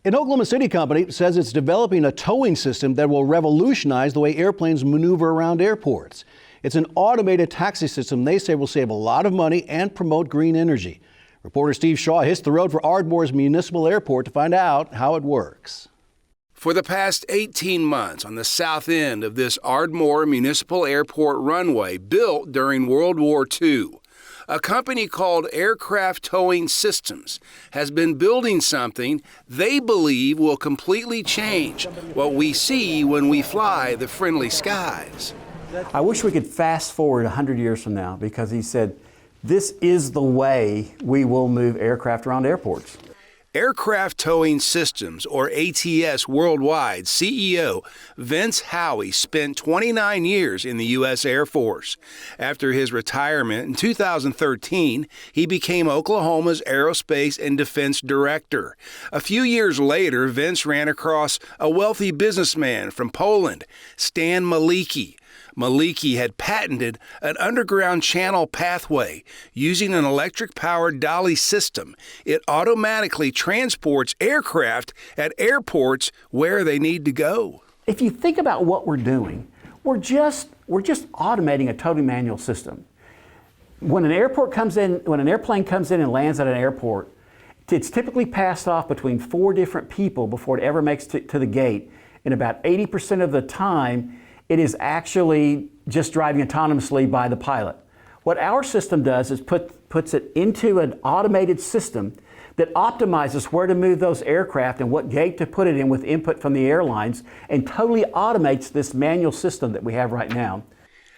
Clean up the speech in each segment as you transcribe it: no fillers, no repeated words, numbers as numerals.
An Oklahoma City company says it's developing a towing system that will revolutionize the way airplanes maneuver around airports. It's an automated taxi system they say will save a lot of money and promote green energy. Reporter Steve Shaw hits the road for Ardmore's Municipal Airport to find out how it works. For the past 18 months on the south end of this Ardmore Municipal Airport runway built during World War II, a company called Aircraft Towing Systems has been building something they believe will completely change what we see when we fly the friendly skies. I wish we could fast forward 100 years from now, because he said, this is the way we will move aircraft around airports. Aircraft Towing Systems, or ATS Worldwide, CEO Vince Howey spent 29 years in the U.S. Air Force. After his retirement in 2013, he became Oklahoma's Aerospace and Defense Director. A few years later, Vince ran across a wealthy businessman from Poland, Stan Maliki. Maliki had patented an underground channel pathway. Using an electric-powered dolly system, it automatically transports aircraft at airports where they need to go. If you think about what we're doing, we're just automating a totally manual system. When an airplane comes in and lands at an airport, it's typically passed off between 4 different people before it ever makes to the gate. And about 80% of the time, it is actually just driving autonomously by the pilot. What our system does is puts it into an automated system that optimizes where to move those aircraft and what gate to put it in with input from the airlines, and totally automates this manual system that we have right now.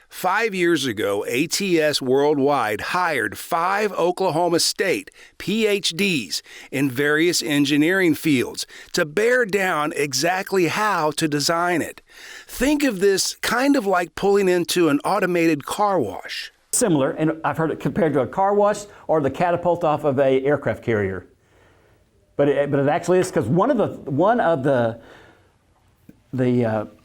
5 years ago, ATS Worldwide hired 5 Oklahoma State PhDs in various engineering fields to bear down exactly how to design it. Think of this kind of like pulling into an automated car wash. Similar, and I've heard it compared to a car wash or the catapult off of an aircraft carrier. But it actually is, because one of the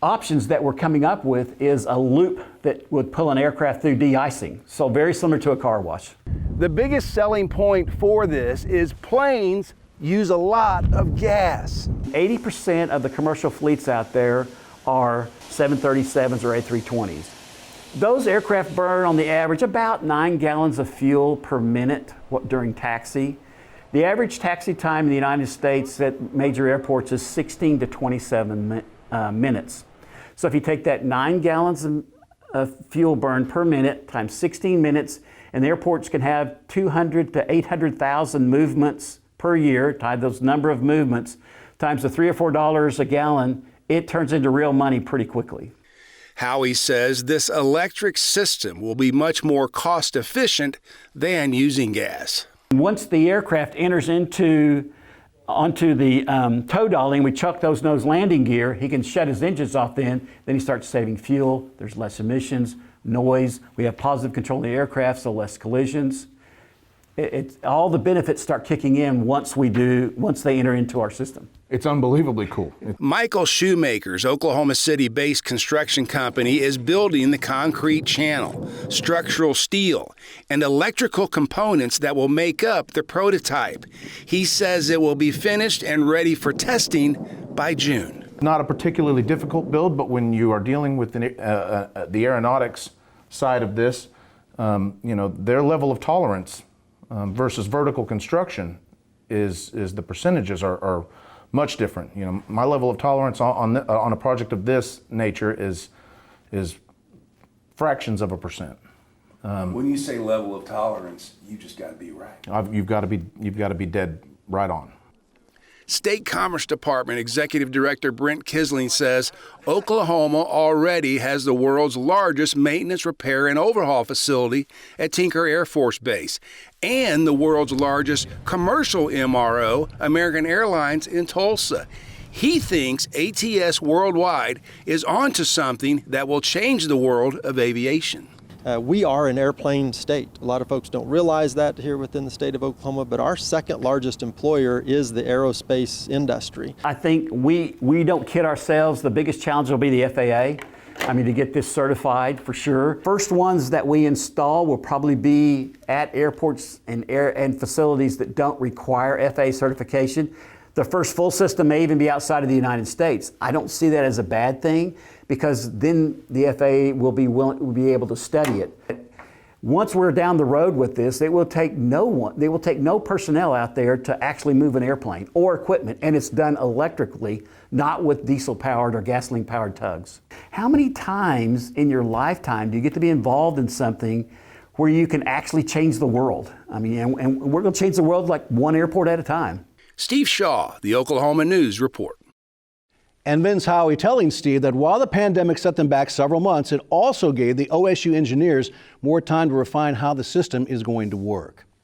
options that we're coming up with is a loop that would pull an aircraft through de-icing, so very similar to a car wash. The biggest selling point for this is planes use a lot of gas. 80% of the commercial fleets out there are 737s or A320s. Those aircraft burn on the average about 9 gallons of fuel per minute during taxi. The average taxi time in the United States at major airports is 16 to 27 minutes. So if you take that 9 gallons of fuel burn per minute times 16 minutes, and the airports can have 200 to 800,000 movements per year, times those number of movements, times the $3 or $4 a gallon, it turns into real money pretty quickly. Howie says this electric system will be much more cost efficient than using gas. Once the aircraft enters onto the tow dolly and we chuck those nose landing gear, he can shut his engines off then he starts saving fuel, there's less emissions, noise, we have positive control of the aircraft, so less collisions. All the benefits start kicking in once they enter into our system. It's unbelievably cool. Michael Shoemaker's Oklahoma City-based construction company is building the concrete channel, structural steel, and electrical components that will make up the prototype. He says it will be finished and ready for testing by June. Not a particularly difficult build, but when you are dealing with the aeronautics side of this, their level of tolerance versus vertical construction is the percentages are much different. My level of tolerance on a project of this nature is fractions of a percent. When you say level of tolerance, you just got to be right. You've got to be dead right on. State Commerce Department Executive Director Brent Kisling says Oklahoma already has the world's largest maintenance, repair, and overhaul facility at Tinker Air Force Base and the world's largest commercial MRO, American Airlines, in Tulsa. He thinks ATS Worldwide is onto something that will change the world of aviation. We are an airplane state. A lot of folks don't realize that here within the state of Oklahoma, but our second largest employer is the aerospace industry. I think we don't kid ourselves. The biggest challenge will be the FAA. To get this certified for sure. First ones that we install will probably be at airports and facilities that don't require FAA certification. The first full system may even be outside of the United States. I don't see that as a bad thing because then the FAA will be able to study it. Once we're down the road with this, they will take no personnel out there to actually move an airplane or equipment, and it's done electrically, not with diesel-powered or gasoline-powered tugs. How many times in your lifetime do you get to be involved in something where you can actually change the world? I mean, and we're going to change the world like one airport at a time. Steve Shaw, the Oklahoma News Report. And Vince Howey telling Steve that while the pandemic set them back several months, it also gave the OSU engineers more time to refine how the system is going to work.